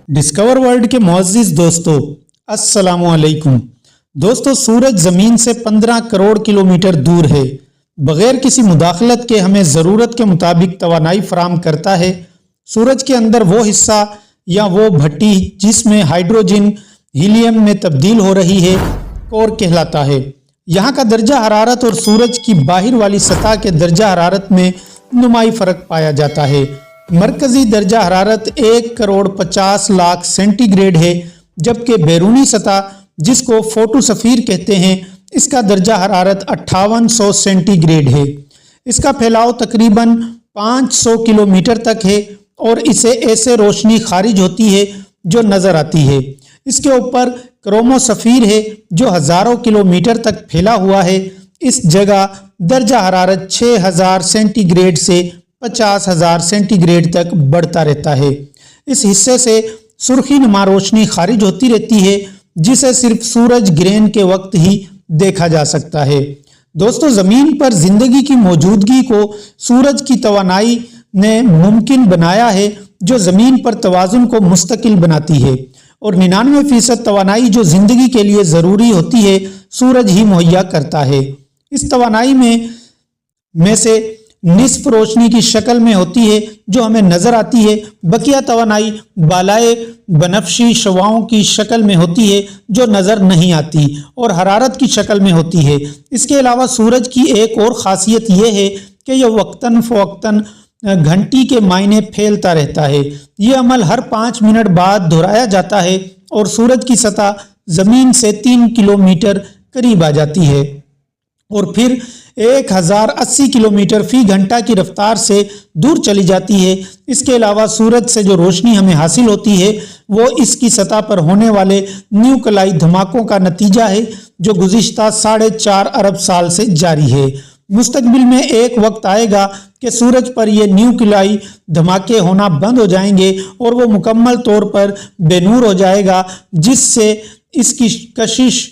Discover world के मुअज़्ज़िज़ दोस्तों, अस्सलामु अलैकुम। दोस्तों, सूरज ज़मीन से 15 करोड़ किलोमीटर दूर है। बग़ैर किसी मुदाखलत के हमें ज़रूरत के मुताबिक तवानाई फराहम करता है। सूरज के अंदर वो हिस्सा या वो भट्टी जिसमें हाइड्रोजन हीलियम में तब्दील हो रही है, कोर कहलाता है। यहाँ का दर्जा हरारत और सूरज की बाहर वाली सतह के दर्जा हरारत में नुमाई फ़र्क पाया जाता है। मरकज़ी दर्जा हरारत 1,50,00,000 सेंटीग्रेड है, जबकि बैरूनी सतह जिसको फोटोस्फीयर कहते हैं, इसका दर्जा हरारत 5800 सेंटीग्रेड है। इसका फैलाव तकरीबन 500 किलोमीटर तक है और इसे ऐसे रोशनी खारिज होती है जो नज़र आती है। इसके ऊपर क्रोमोस्फीयर है जो हज़ारों किलोमीटर तक फैला हुआ है। इस जगह दर्जा हरारत 6000 सेंटीग्रेड से 50,000 सेंटीग्रेड तक बढ़ता रहता है। इस हिस्से से सुर्खी नुमा रोशनी खारिज होती रहती है, जिसे सिर्फ सूरज ग्रहण के वक्त ही देखा जा सकता है। दोस्तों, ज़मीन पर जिंदगी की मौजूदगी को सूरज की तवानाई ने मुमकिन बनाया है, जो ज़मीन पर तवाज़ुन को मुस्तकिल बनाती है, और 99% तवानाई जो जिंदगी के लिए ज़रूरी होती है, सूरज ही मुहैया करता है। इस तवानाई में से निस्फ रोशनी की शक्ल में होती है जो हमें नजर आती है। बकिया तवानाई बालाए बनफशी शवाओं की शक्ल में होती है जो नजर नहीं आती और हरारत की शक्ल में होती है। इसके अलावा सूरज की एक और खासियत यह है कि यह वक्तन फ़वक्तन घंटी के मायने फैलता रहता है। यह अमल हर 5 मिनट बाद दोहराया जाता है और सूरज की सतह जमीन से 3 किलोमीटर करीब आ जाती है और फिर 1080 किलोमीटर फी घंटा की रफ्तार से दूर चली जाती है। इसके अलावा सूरज से जो रोशनी हमें हासिल होती है, वो इसकी सतह पर होने वाले न्यूक्लियाई धमाकों का नतीजा है, जो गुज़िश्ता 4.5 अरब साल से जारी है। मुस्तकबिल में एक वक्त आएगा कि सूरज पर ये न्यूक्लियाई धमाके होना बंद हो जाएंगे और वो मुकम्मल तौर पर बेनूर हो जाएगा, जिससे इसकी कशिश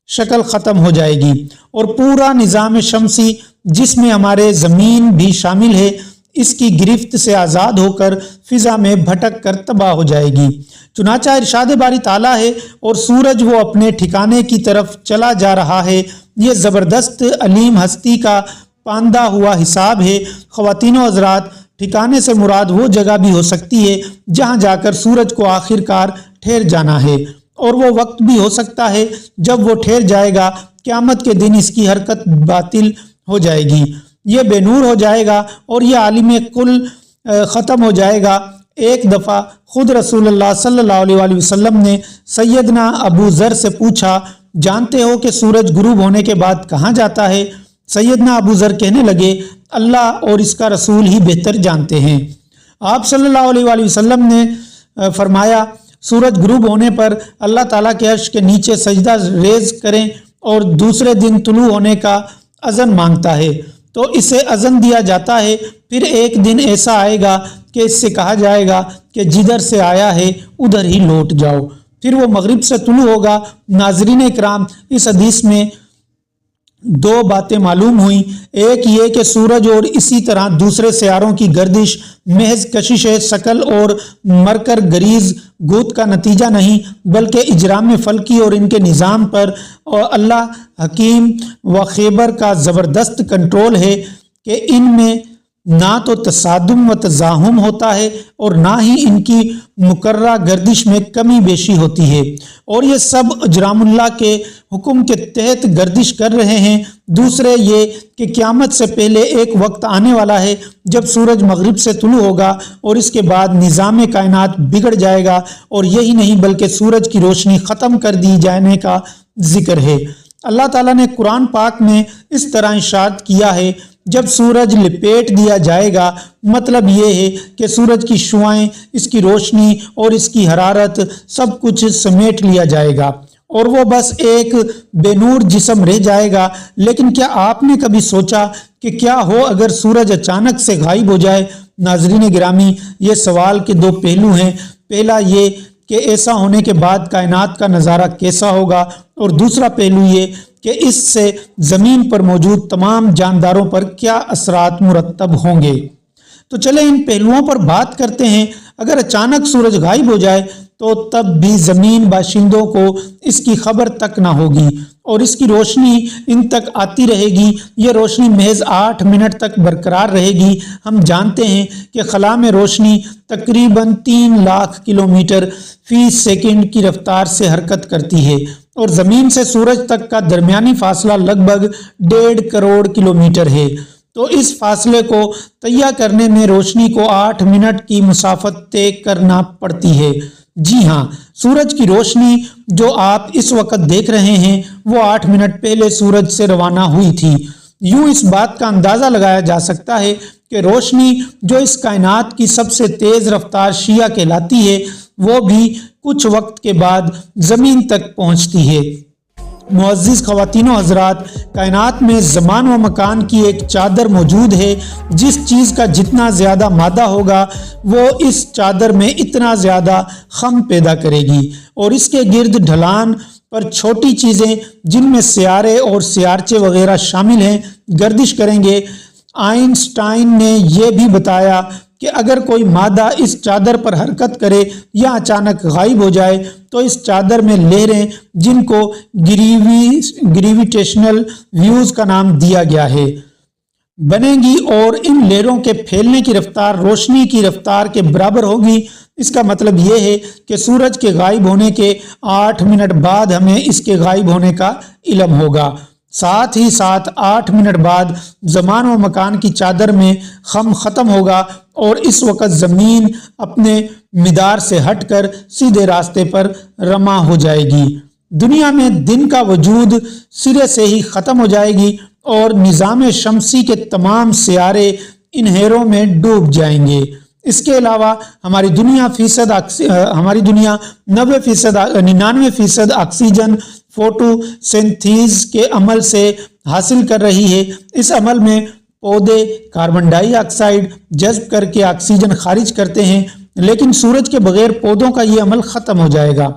शक्ल ख़त्म हो जाएगी और पूरा निज़ाम शमसी, जिसमें हमारे ज़मीन भी शामिल है, इसकी गिरफ्त से आज़ाद होकर फ़िज़ा में भटक कर तबाह हो जाएगी। चुनाचा इरशाद बारी ताला है और सूरज वो अपने ठिकाने की तरफ चला जा रहा है। ये ज़बरदस्त अलीम हस्ती का पांदा हुआ हिसाब है। ख़वातीनो हज़रात, ठिकाने से मुराद वो जगह भी हो सकती है जहाँ जाकर सूरज को आखिरकार ठहर जाना है, और वो वक्त भी हो सकता है जब वो ठहर जाएगा। क़यामत के दिन इसकी हरकत बातिल हो जाएगी, ये बेनूर हो जाएगा और ये आलिम कुल ख़त्म हो जाएगा। एक दफ़ा खुद रसूलुल्लाह सल्लल्लाहु अलैहि वसल्लम ने सैयदना अबू ज़र से पूछा, जानते हो कि सूरज गुरूब होने के बाद कहाँ जाता है? सैयदना अबू ज़र कहने लगे, अल्लाह और इसका रसूल ही बेहतर जानते हैं। आप सल्लल्लाहु अलैहि वसल्लम ने फरमाया, सूरज गुरूब होने पर अल्लाह ताला के अर्श के नीचे सजदा रेज करें और दूसरे दिन तुलू होने का अज़न मांगता है तो इसे अज़न दिया जाता है। फिर एक दिन ऐसा आएगा कि इससे कहा जाएगा कि जिधर से आया है उधर ही लौट जाओ। फिर वो मगरिब से तुलू होगा। नाज़रीन इकराम, इस हदीस में 2 बातें मालूम हुई। एक ये कि सूरज और इसी तरह दूसरे सियारों की गर्दिश महज कशिश शकल और मरकर गरीज गूत का नतीजा नहीं, बल्कि इजराम फल्की और इनके निज़ाम पर और अल्लाह हकीम व खैबर का ज़बरदस्त कंट्रोल है कि इनमें ना तो तसादुम व तज़ाहुम होता है और ना ही इनकी मुकर्रा गर्दिश में कमी बेशी होती है, और ये सब अजरामुल्लाह के हुक्म के तहत गर्दिश कर रहे हैं। दूसरे ये कि क़यामत से पहले एक वक्त आने वाला है जब सूरज मगरिब से तुलू होगा और इसके बाद निज़ाम कायनात बिगड़ जाएगा, और यही नहीं बल्कि सूरज की रोशनी ख़त्म कर दी जाने का जिक्र है। अल्लाह ताला ने कुरान पाक में इस तरह इरशाद किया है, जब सूरज लिपेट दिया जाएगा, मतलब ये है कि सूरज की शुआएं, इसकी रोशनी और इसकी हरारत सब कुछ समेट लिया जाएगा और वो बस एक बेनूर जिस्म रह जाएगा। लेकिन क्या आपने कभी सोचा कि क्या हो अगर सूरज अचानक से गायब हो जाए? नाज़रीन गिरामी, ये सवाल के 2 पहलू हैं। पहला ये कि ऐसा होने के बाद कायनात का नज़ारा कैसा होगा, और दूसरा पहलू ये कि इससे ज़मीन पर मौजूद तमाम जानदारों पर क्या असरात मुरतब होंगे। तो चले इन पहलुओं पर बात करते हैं। अगर अचानक सूरज गायब हो जाए तो तब भी ज़मीन बाशिंदों को इसकी खबर तक ना होगी और इसकी रोशनी इन तक आती रहेगी। ये रोशनी महज 8 मिनट तक बरकरार रहेगी। हम जानते हैं कि खला में रोशनी तकरीबन 3 लाख किलोमीटर फी सेकंड की रफ्तार से हरकत करती है और ज़मीन से सूरज तक का दरमियानी फासला लगभग 1.5 करोड़ किलोमीटर है। तो इस फासले को तय करने में रोशनी को 8 मिनट की मुसाफत तय करना पड़ती है। जी हाँ, सूरज की रोशनी जो आप इस वक्त देख रहे हैं वो 8 मिनट पहले सूरज से रवाना हुई थी। यूं इस बात का अंदाज़ा लगाया जा सकता है कि रोशनी जो इस कायनात की सबसे तेज़ रफ्तार शिया कहलाती है वो भी कुछ वक्त के बाद ज़मीन तक पहुंचती है। मुअज़्ज़िज़ ख़वातीनो हज़रात, कायनात में ज़मान व मकान की एक चादर मौजूद है। जिस चीज़ का जितना ज़्यादा मादा होगा वो इस चादर में इतना ज़्यादा खम पैदा करेगी और इसके गिर्द ढलान पर छोटी चीज़ें जिनमें सियारे और सियारचे वगैरह शामिल हैं गर्दिश करेंगे। आइंस्टाइन ने यह भी बताया कि अगर कोई मादा इस चादर पर हरकत करे या अचानक गायब हो जाए तो इस चादर में लहरें जिनको ग्रेविटेशनल व्यूज का नाम दिया गया है बनेगी और इन लहरों के फैलने की रफ्तार रोशनी की रफ्तार के बराबर होगी। इसका मतलब यह है कि सूरज के गायब होने के 8 मिनट बाद हमें इसके गायब होने का इल्म होगा। साथ ही साथ 8 मिनट बाद ज़मान व मकान की चादर में खम ख़त्म होगा और इस वक्त ज़मीन अपने मिदार से हटकर सीधे रास्ते पर रमा हो जाएगी। दुनिया में दिन का वजूद सिरे से ही ख़त्म हो जाएगी और निज़ाम शमसी के तमाम सियारे इन्हेरों में डूब जाएंगे। इसके अलावा हमारी दुनिया 99% ऑक्सीजन फोटोसिंथेसिस के अमल से हासिल कर रही है। इस अमल में पौधे कार्बन डाइऑक्साइड जज्ब करके ऑक्सीजन खारिज करते हैं, लेकिन सूरज के बगैर पौधों का ये अमल ख़त्म हो जाएगा।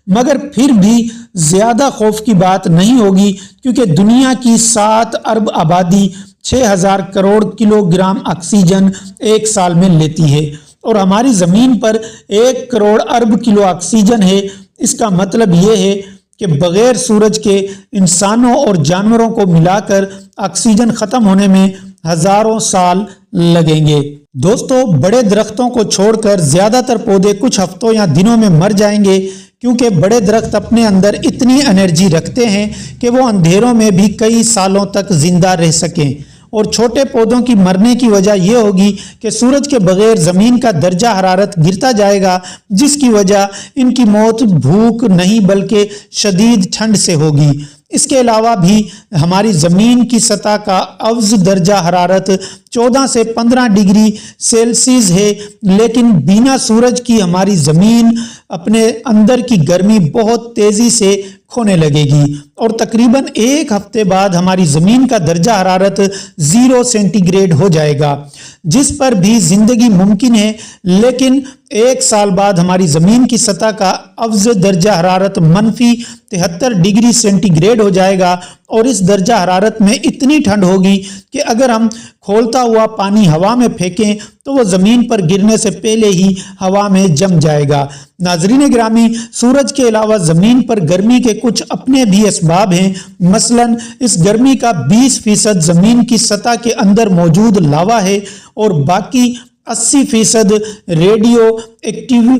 मगर फिर भी ज़्यादा खौफ की बात नहीं होगी क्योंकि दुनिया की 7 अरब आबादी 6000 करोड़ किलोग्राम ऑक्सीजन एक साल में लेती है और हमारी ज़मीन पर 1 करोड़ अरब किलो ऑक्सीजन है। इसका मतलब ये है कि बगैर सूरज के इंसानों और जानवरों को मिलाकर ऑक्सीजन ख़त्म होने में हज़ारों साल लगेंगे। दोस्तों, बड़े दरख्तों को छोड़कर ज़्यादातर पौधे कुछ हफ्तों या दिनों में मर जाएंगे क्योंकि बड़े दरख्त अपने अंदर इतनी एनर्जी रखते हैं कि वो अंधेरों में भी कई सालों तक जिंदा रह सकें। और छोटे पौधों की मरने की वजह यह होगी कि सूरज के बगैर ज़मीन का दर्जा हरारत गिरता जाएगा, जिसकी वजह इनकी मौत भूख नहीं बल्कि शदीद ठंड से होगी। इसके अलावा भी हमारी ज़मीन की सतह का अव्ज दर्जा हरारत 14 से 15 डिग्री सेल्सियस है, लेकिन बिना सूरज की हमारी ज़मीन अपने अंदर की गर्मी बहुत तेज़ी से खोने लगेगी और तकरीबन 1 हफ्ते बाद हमारी ज़मीन का दर्जा हरारत 0 सेंटीग्रेड हो जाएगा, जिस पर भी ज़िंदगी मुमकिन है। लेकिन 1 साल बाद हमारी ज़मीन की सतह का अव्ज दर्जा हरारत -73 डिग्री सेंटीग्रेड हो जाएगा और इस दर्जा हरारत में इतनी ठंड होगी कि अगर हम खोलता हुआ पानी हवा में फेंकें तो वो ज़मीन पर गिरने से पहले ही हवा में जम जाएगा। नाज़रीन गिरामी, सूरज के अलावा ज़मीन पर गर्मी के कुछ अपने भी असबाब हैं। मसलन इस गर्मी का 20% ज़मीन की सतह के अंदर मौजूद लावा है और बाकी 80% रेडियो एक्टिव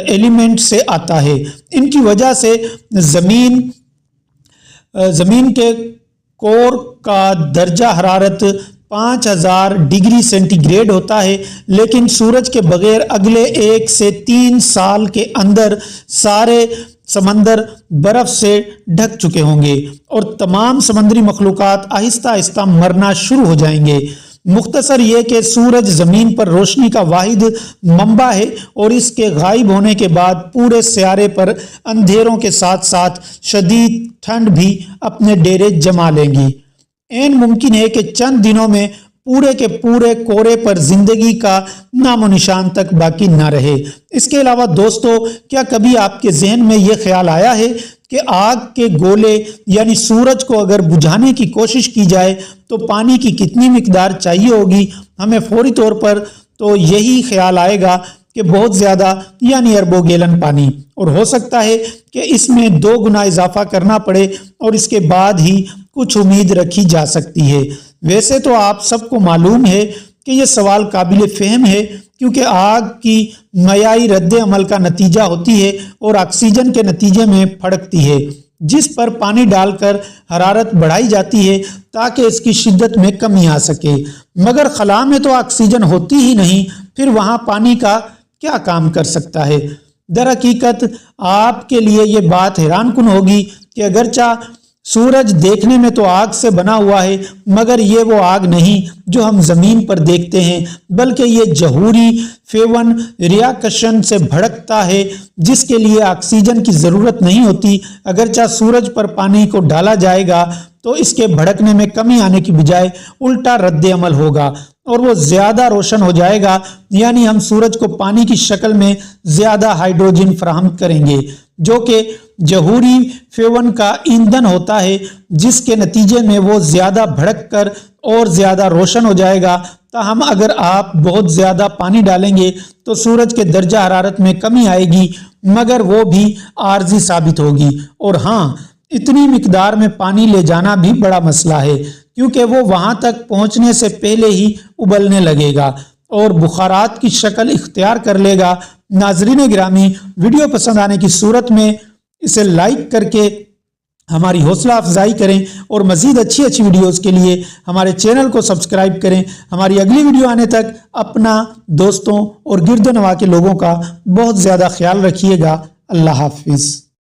एलिमेंट से आता है। इनकी वजह से ज़मीन के कोर का दर्जा हरारत 5000 डिग्री सेंटीग्रेड होता है, लेकिन सूरज के बगैर अगले 1 से 3 साल के अंदर सारे समंदर बर्फ से ढक चुके होंगे और तमाम समंदरी मखलूक़ात आहिस्ता आहिस्ता मरना शुरू हो जाएंगे। मुख्तसर ये कि सूरज ज़मीन पर रोशनी का वाहिद मंबा है और इसके गायब होने के बाद पूरे सियारे पर अंधेरों के साथ साथ शदीद ठंड भी अपने डेरे जमा लेंगी। ऐन मुमकिन है कि चंद दिनों में पूरे के पूरे कोरे पर जिंदगी का नामो निशान तक बाकी ना रहे। इसके अलावा दोस्तों, क्या कभी आपके जहन में यह ख्याल आया है कि आग के गोले यानी सूरज को अगर बुझाने की कोशिश की जाए तो पानी की कितनी मिकदार चाहिए होगी? हमें फौरी तौर पर تو یہی خیال آئے گا کہ بہت زیادہ یعنی اربوں گیلن پانی، اور ہو سکتا ہے کہ اس میں 2 گنا اضافہ کرنا پڑے اور اس کے بعد ہی کچھ امید رکھی جا سکتی ہے۔ ویسے تو آپ سب کو معلوم ہے کہ یہ سوال قابل فہم ہے، کیونکہ آگ کی معیاری رد عمل کا نتیجہ ہوتی ہے اور آکسیجن کے نتیجے میں پھڑکتی ہے، جس پر پانی ڈال کر حرارت بڑھائی جاتی ہے تاکہ اس کی شدت میں کمی آ سکے۔ مگر خلا میں تو آکسیجن ہوتی ہی نہیں، پھر وہاں پانی کا کیا کام کر سکتا ہے؟ در حقیقت آپ کے لیے یہ بات حیران کن ہوگی کہ اگرچہ سورج دیکھنے میں تو آگ سے بنا ہوا ہے، مگر یہ وہ آگ نہیں جو ہم زمین پر دیکھتے ہیں، بلکہ یہ جوہری فیون ریاکشن سے بھڑکتا ہے، جس کے لیے آکسیجن کی ضرورت نہیں ہوتی۔ اگرچہ سورج پر پانی کو ڈالا جائے گا تو اس کے بھڑکنے میں کمی آنے کی بجائے الٹا رد عمل ہوگا اور وہ زیادہ روشن ہو جائے گا، یعنی ہم سورج کو پانی کی شکل میں زیادہ ہائیڈروجن فراہم کریں گے، جو کہ جوہری فیون کا ایندھن ہوتا ہے، جس کے نتیجے میں وہ زیادہ بھڑک کر اور زیادہ روشن ہو جائے گا۔ تاہم اگر آپ بہت زیادہ پانی ڈالیں گے تو سورج کے درجہ حرارت میں کمی آئے گی، مگر وہ بھی عارضی ثابت ہوگی۔ اور ہاں، اتنی مقدار میں پانی لے جانا بھی بڑا مسئلہ ہے، کیونکہ وہ وہاں تک پہنچنے سے پہلے ہی ابلنے لگے گا اور بخارات کی شکل اختیار کر لے گا۔ ناظرین گرامی، ویڈیو پسند آنے کی صورت میں اسے لائک کر کے ہماری حوصلہ افزائی کریں اور مزید اچھی ویڈیوز کے لیے ہمارے چینل کو سبسکرائب کریں۔ ہماری اگلی ویڈیو آنے تک اپنا، دوستوں اور گرد و نواح کے لوگوں کا بہت زیادہ خیال رکھیے گا۔ اللہ حافظ۔